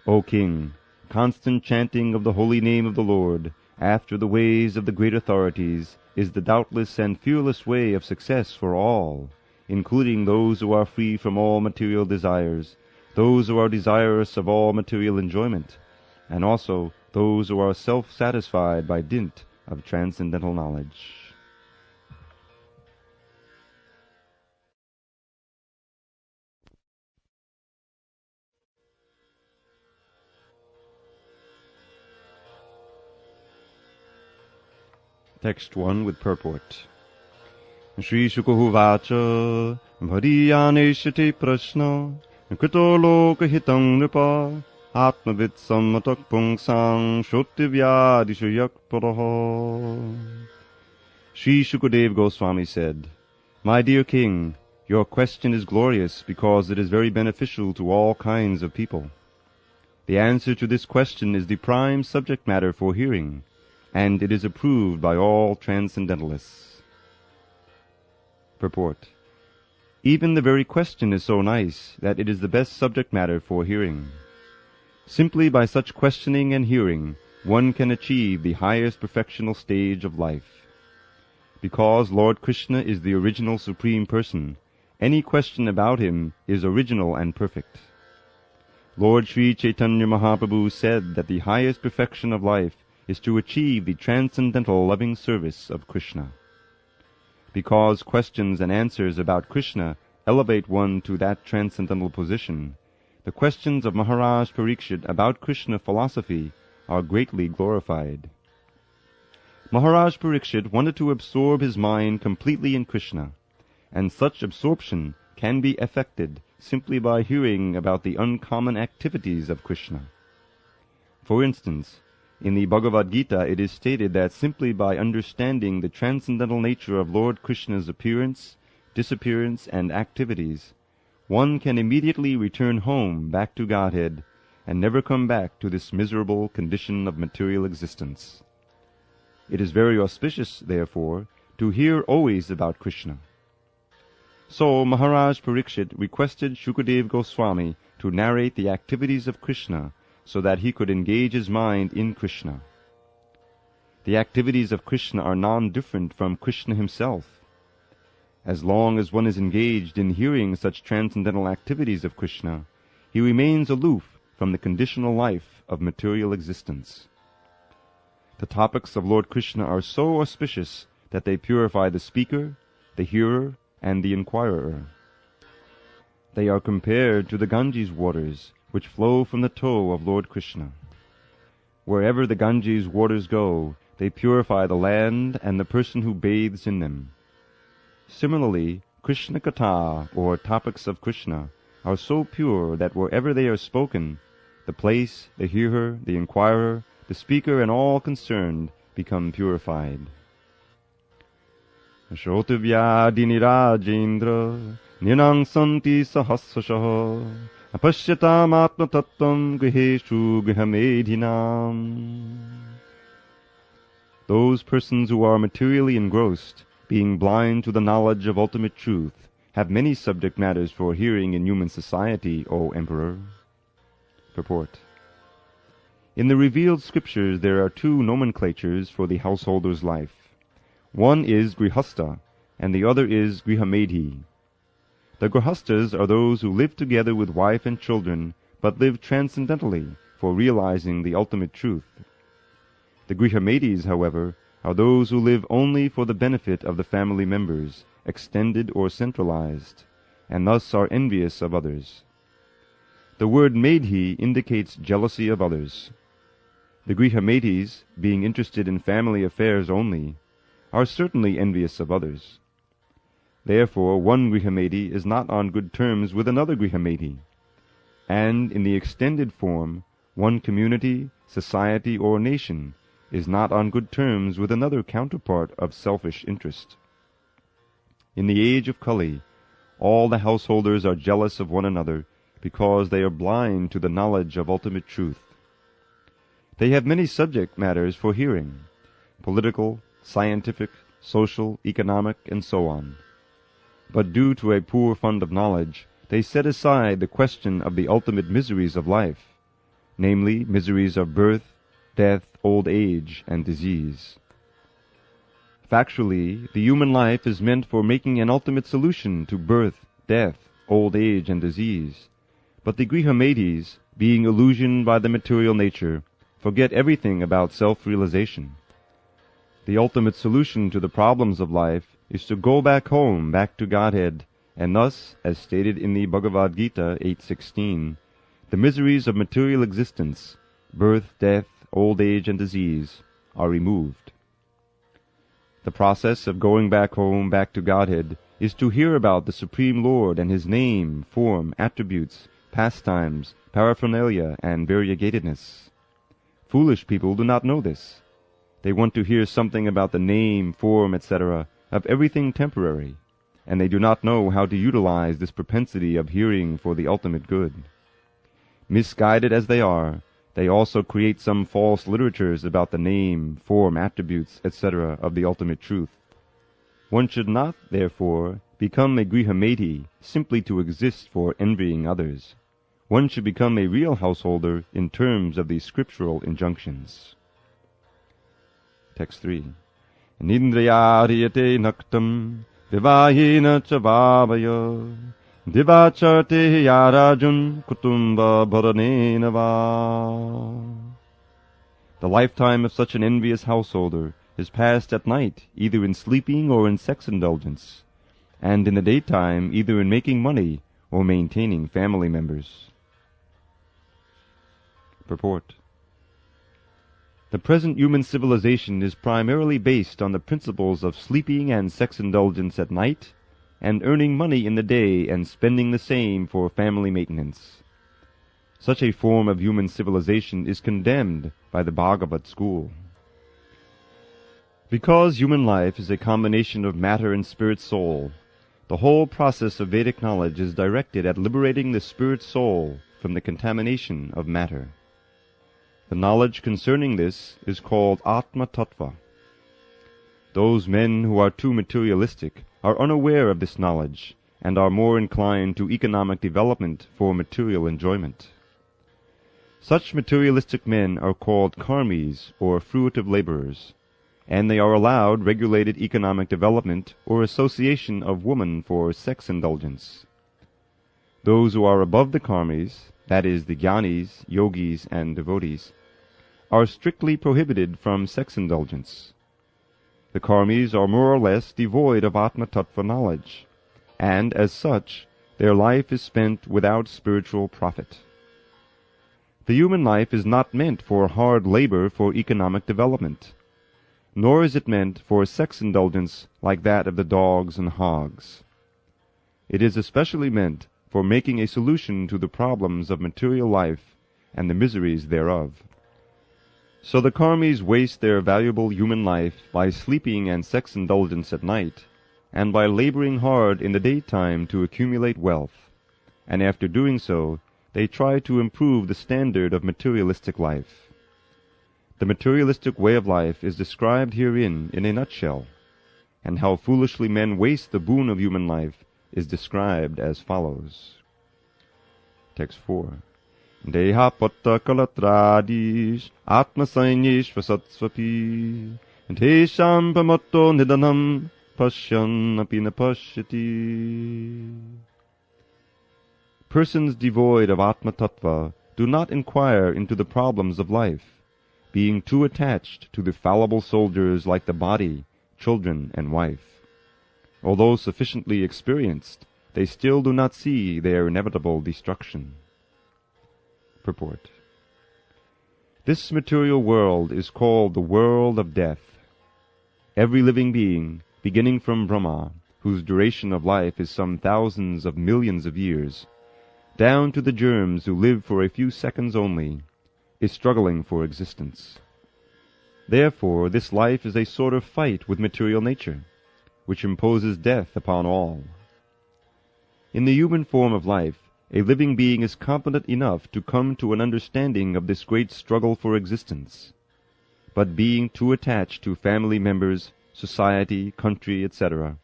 S1: O King, constant chanting of the holy name of the Lord, after the ways of the great authorities, is the doubtless and fearless way of success for all, including those who are free from all material desires, those who are desirous of all material enjoyment, and also those who are self-satisfied by dint of transcendental knowledge. Text 1 with purport. Shri Shukahuvacha Bhariyaneshati Prashna Krito Lokahitam Nipa Atmavit Sammatak Pungsang Shrotivyadishu Yakparaha. Sri Shukadev Goswami said, My dear king, your question is glorious because it is very beneficial to all kinds of people. The answer to this question is the prime subject matter for hearing, and it is approved by all transcendentalists. Purport. Even the very question is so nice that it is the best subject matter for hearing. Simply by such questioning and hearing, one can achieve the highest perfectional stage of life. Because Lord Krishna is the original Supreme Person, any question about him is original and perfect. Lord Sri Chaitanya Mahaprabhu said that the highest perfection of life is to achieve the transcendental loving service of Krishna. Because questions and answers about Krishna elevate one to that transcendental position, the questions of Maharaj Parikshit about Krishna philosophy are greatly glorified. Maharaj Parikshit wanted to absorb his mind completely in Krishna, and such absorption can be effected simply by hearing about the uncommon activities of Krishna. For instance, in the Bhagavad Gita it is stated that simply by understanding the transcendental nature of Lord Krishna's appearance, disappearance, and activities, one can immediately return home back to Godhead and never come back to this miserable condition of material existence. It is very auspicious, therefore, to hear always about Krishna. So Maharaj Parikshit requested Shukadev Goswami to narrate the activities of Krishna so that he could engage his mind in Krishna. The activities of Krishna are non-different from Krishna himself. As long as one is engaged in hearing such transcendental activities of Krishna, he remains aloof from the conditional life of material existence. The topics of Lord Krishna are so auspicious that they purify the speaker, the hearer, and the inquirer. They are compared to the Ganges waters, which flow from the toe of Lord Krishna. Wherever the Ganges waters go, they purify the land and the person who bathes in them. Similarly, Krishna Katha, or topics of Krishna, are so pure that wherever they are spoken, the place, the hearer, the inquirer, the speaker, and all concerned become purified. Shrotavyadini Rajendra Ninang Santi Sahasrashaha Apashyatam Atma Tattvam Griheshu Grihamedhinam. Those persons who are materially engrossed, being blind to the knowledge of ultimate truth, have many subject matters for hearing in human society, O Emperor. Purport. In the revealed scriptures there are two nomenclatures for the householder's life. One is Grihastha, and the other is Grihamedhi. The Grihasthas are those who live together with wife and children, but live transcendentally for realizing the ultimate truth. The Grihamedhis, however, are those who live only for the benefit of the family members, extended or centralized, and thus are envious of others. The word Medhi indicates jealousy of others. The Grihamedhis, being interested in family affairs only, are certainly envious of others. Therefore, one Grihamedhi is not on good terms with another Grihamedhi, and in the extended form, one community, society, or nation is not on good terms with another counterpart of selfish interest. In the age of Kali, all the householders are jealous of one another because they are blind to the knowledge of ultimate truth. They have many subject matters for hearing, political, scientific, social, economic, and so on. But due to a poor fund of knowledge, they set aside the question of the ultimate miseries of life, namely miseries of birth, death, old age, and disease. Factually, the human life is meant for making an ultimate solution to birth, death, old age, and disease. But the Grihamedhis, being illusioned by the material nature, forget everything about self-realization. The ultimate solution to the problems of life is to go back home, back to Godhead, and thus, as stated in the Bhagavad Gita 8:16, the miseries of material existence, birth, death, old age, and disease, are removed. The process of going back home, back to Godhead, is to hear about the Supreme Lord and His name, form, attributes, pastimes, paraphernalia, and variegatedness. Foolish people do not know this. They want to hear something about the name, form, etc., of everything temporary, and they do not know how to utilize this propensity of hearing for the ultimate good. Misguided as they are, they also create some false literatures about the name, form, attributes, etc. of the ultimate truth. One should not, therefore, become a Grihamedhi simply to exist for envying others. One should become a real householder in terms of the scriptural injunctions. Text 3. Nindriyariyate naktam vivayena chavavaya divacharte yarajun kutumba bharanena va. The lifetime of such an envious householder is passed at night either in sleeping or in sex indulgence, and in the daytime either in making money or maintaining family members. Purport. The present human civilization is primarily based on the principles of sleeping and sex indulgence at night, and earning money in the day and spending the same for family maintenance. Such a form of human civilization is condemned by the Bhagavat school. Because human life is a combination of matter and spirit-soul, the whole process of Vedic knowledge is directed at liberating the spirit-soul from the contamination of matter. The knowledge concerning this is called Atma Tattva. Those men who are too materialistic are unaware of this knowledge, and are more inclined to economic development for material enjoyment. Such materialistic men are called karmis, or fruitive laborers, and they are allowed regulated economic development or association of woman for sex indulgence. Those who are above the karmis, that is, the jnanis, yogis, and devotees, are strictly prohibited from sex indulgence. The karmis are more or less devoid of Atma-tattva knowledge, and, as such, their life is spent without spiritual profit. The human life is not meant for hard labor for economic development, nor is it meant for sex indulgence like that of the dogs and hogs. It is especially meant for making a solution to the problems of material life and the miseries thereof. So the karmis waste their valuable human life by sleeping and sex indulgence at night, and by laboring hard in the daytime to accumulate wealth, and after doing so, they try to improve the standard of materialistic life. The materialistic way of life is described herein in a nutshell, and how foolishly men waste the boon of human life is described as follows. Text 4. Deha patta kalatradis atmasainyes vasatsvapi tesham pamatto nidanam pashyan api napashyati. Persons devoid of Atma-tattva do not inquire into the problems of life, being too attached to the fallible soldiers like the body, children, and wife. Although sufficiently experienced, they still do not see their inevitable destruction. Purport. This material world is called the world of death. Every living being, beginning from Brahma, whose duration of life is some thousands of millions of years, down to the germs who live for a few seconds only, is struggling for existence. Therefore, this life is a sort of fight with material nature, which imposes death upon all. In the human form of life, a living being is competent enough to come to an understanding of this great struggle for existence, but being too attached to family members, society, country, etc.,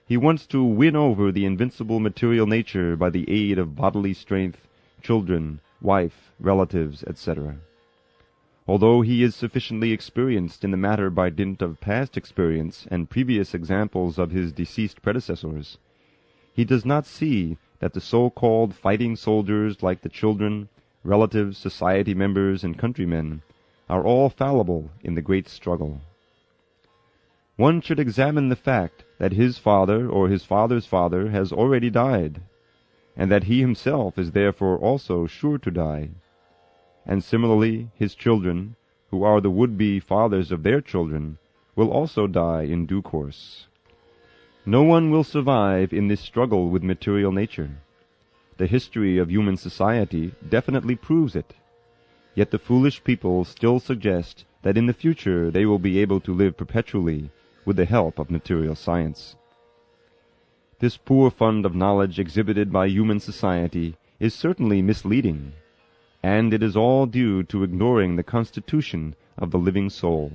S1: he wants to win over the invincible material nature by the aid of bodily strength, children, wife, relatives, etc. Although he is sufficiently experienced in the matter by dint of past experience and previous examples of his deceased predecessors, he does not see that the so-called fighting soldiers like the children, relatives, society members, and countrymen are all fallible in the great struggle. One should examine the fact that his father or his father's father has already died, and that he himself is therefore also sure to die, and similarly his children, who are the would-be fathers of their children, will also die in due course. No one will survive in this struggle with material nature. The history of human society definitely proves it, yet the foolish people still suggest that in the future they will be able to live perpetually with the help of material science. This poor fund of knowledge exhibited by human society is certainly misleading, and it is all due to ignoring the constitution of the living soul.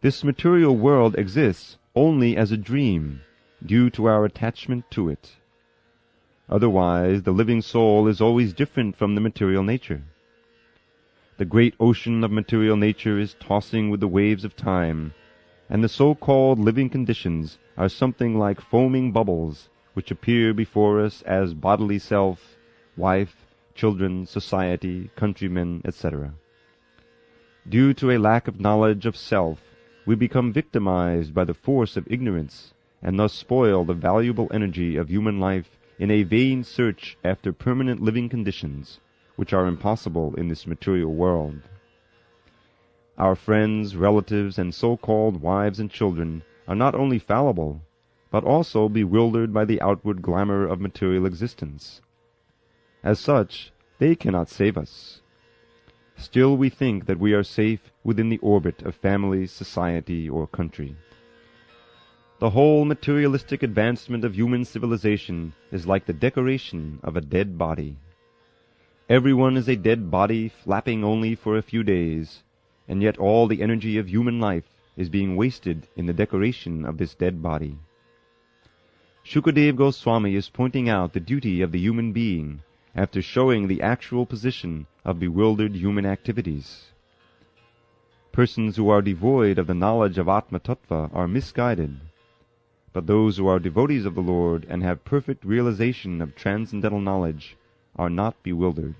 S1: This material world exists only as a dream, due to our attachment to it. Otherwise, the living soul is always different from the material nature. The great ocean of material nature is tossing with the waves of time, and the so-called living conditions are something like foaming bubbles which appear before us as bodily self, wife, children, society, countrymen, etc. Due to a lack of knowledge of self, we become victimized by the force of ignorance, and thus spoil the valuable energy of human life in a vain search after permanent living conditions, which are impossible in this material world. Our friends, relatives, and so-called wives and children are not only fallible, but also bewildered by the outward glamour of material existence. As such, they cannot save us. Still we think that we are safe within the orbit of family, society, or country. The whole materialistic advancement of human civilization is like the decoration of a dead body. Everyone is a dead body flapping only for a few days, and yet all the energy of human life is being wasted in the decoration of this dead body. Shukadeva Goswami is pointing out the duty of the human being after showing the actual position of bewildered human activities. Persons who are devoid of the knowledge of Atma Tattva are misguided, but those who are devotees of the Lord and have perfect realization of transcendental knowledge are not bewildered.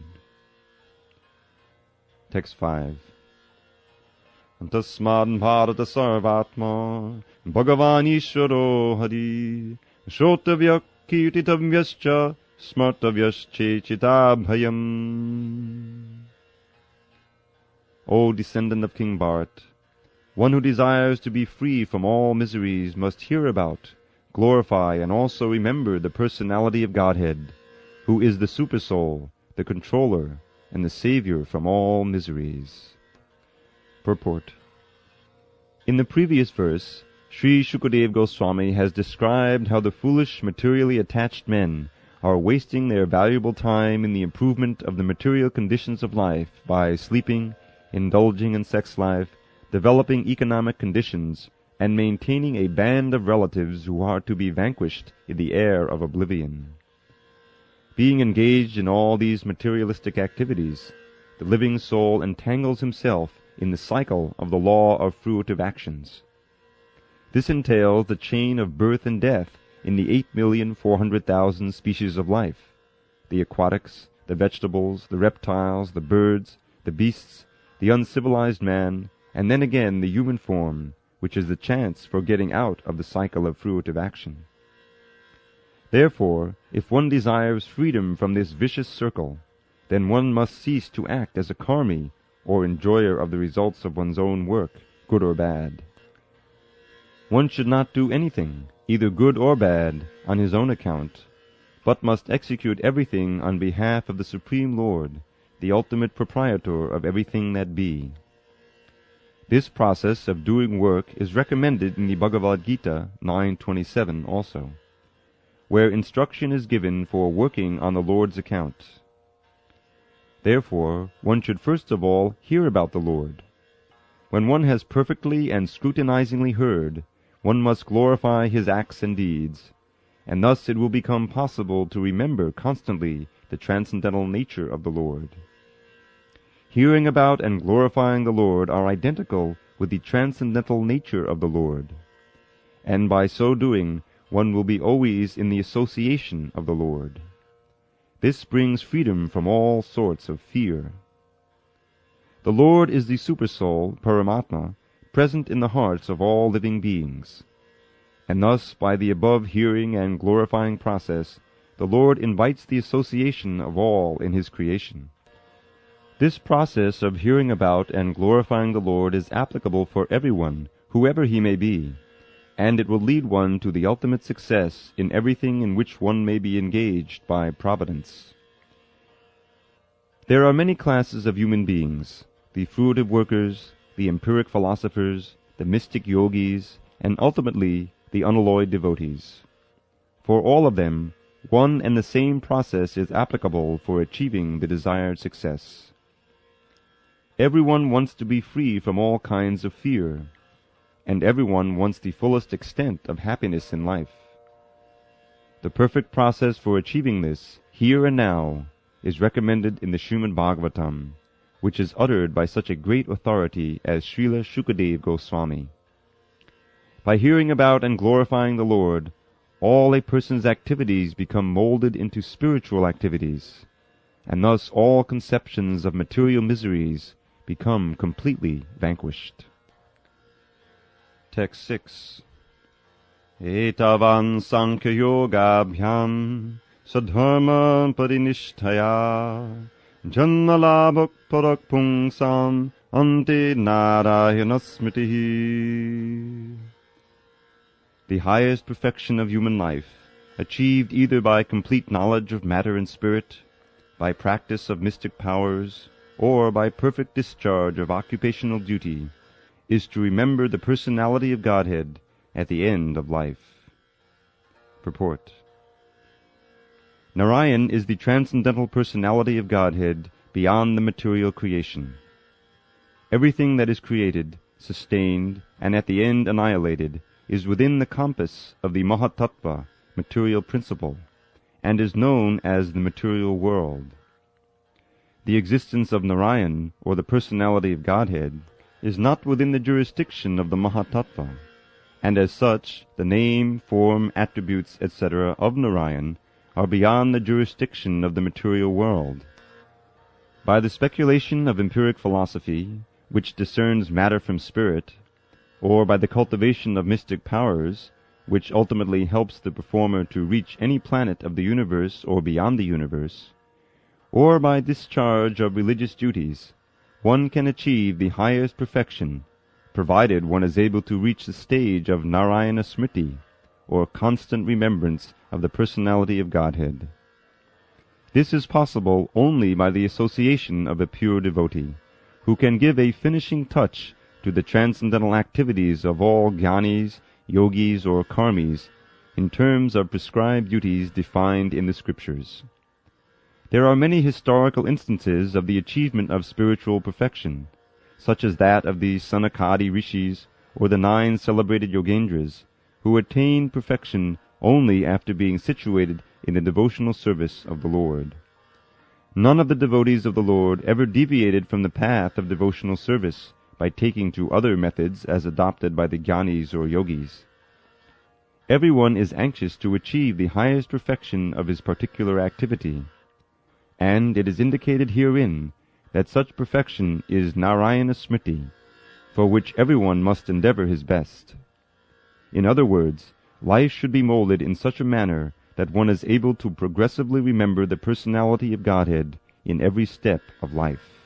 S1: Text 5. Tasmad bharata sarvatma bhagavan ishvaro hari shrotavyak kirtitavyascha smartavyascha. O descendant of King Bharat, one who desires to be free from all miseries must hear about, glorify, and also remember the personality of Godhead, who is the Supersoul, the controller, and the savior from all miseries. Purport. In the previous verse, Sri Shukadeva Goswami has described how the foolish materially attached men are wasting their valuable time in the improvement of the material conditions of life by sleeping, indulging in sex life, developing economic conditions, and maintaining a band of relatives who are to be vanquished in the air of oblivion. Being engaged in all these materialistic activities, the living soul entangles himself in the cycle of the law of fruitive actions. This entails the chain of birth and death in the 8,400,000 species of life, the aquatics, the vegetables, the reptiles, the birds, the beasts, the uncivilized man, and then again the human form, which is the chance for getting out of the cycle of fruitive action. Therefore, if one desires freedom from this vicious circle, then one must cease to act as a karmi, or enjoyer of the results of one's own work, good or bad. One should not do anything, either good or bad, on his own account, but must execute everything on behalf of the Supreme Lord, the ultimate proprietor of everything that be. This process of doing work is recommended in the Bhagavad Gita 9:27 also, where instruction is given for working on the Lord's account. Therefore, one should first of all hear about the Lord. When one has perfectly and scrutinizingly heard, one must glorify his acts and deeds, and thus it will become possible to remember constantly the transcendental nature of the Lord. Hearing about and glorifying the Lord are identical with the transcendental nature of the Lord, and by so doing one will be always in the association of the Lord. This brings freedom from all sorts of fear. The Lord is the Supersoul, Paramatma, present in the hearts of all living beings, and thus by the above hearing and glorifying process the Lord invites the association of all in His creation. This process of hearing about and glorifying the Lord is applicable for everyone, whoever he may be, and it will lead one to the ultimate success in everything in which one may be engaged by Providence. There are many classes of human beings: the fruitive workers, the empiric philosophers, the mystic yogis, and ultimately the unalloyed devotees. For all of them, one and the same process is applicable for achieving the desired success. Everyone wants to be free from all kinds of fear, and everyone wants the fullest extent of happiness in life. The perfect process for achieving this, here and now, is recommended in the Srimad Bhagavatam, which is uttered by such a great authority as Srila Shukadeva Goswami. By hearing about and glorifying the Lord, all a person's activities become molded into spiritual activities, and thus all conceptions of material miseries become completely vanquished. Text 6. Etavan Sankhya Yogabhyam Sadharma Parinishtaya Janmalabhak Parak Pungsam Ante Narayana Smritihi. The highest perfection of human life, achieved either by complete knowledge of matter and spirit, by practice of mystic powers, or by perfect discharge of occupational duty, is to remember the personality of Godhead at the end of life. Purport. Narayan is the transcendental personality of Godhead beyond the material creation. Everything that is created, sustained, and at the end annihilated is within the compass of the Mahatattva, material principle, and is known as the material world. The existence of Narayan, or the personality of Godhead, is not within the jurisdiction of the Mahatattva, and as such the name, form, attributes, etc. of Narayan are beyond the jurisdiction of the material world. By the speculation of empiric philosophy, which discerns matter from spirit, or by the cultivation of mystic powers, which ultimately helps the performer to reach any planet of the universe or beyond the universe, or by discharge of religious duties, one can achieve the highest perfection, provided one is able to reach the stage of Narayana Smriti, or constant remembrance of the personality of Godhead. This is possible only by the association of a pure devotee, who can give a finishing touch to the transcendental activities of all jnanis, yogis, or karmis, in terms of prescribed duties defined in the scriptures. There are many historical instances of the achievement of spiritual perfection, such as that of the Sanakadi rishis or the 9 celebrated yogendras, who attained perfection only after being situated in the devotional service of the Lord. None of the devotees of the Lord ever deviated from the path of devotional service by taking to other methods as adopted by the jnanis or yogis. Everyone is anxious to achieve the highest perfection of his particular activity, and it is indicated herein that such perfection is Narayana Smriti, for which everyone must endeavor his best. In other words, life should be molded in such a manner that one is able to progressively remember the personality of Godhead in every step of life.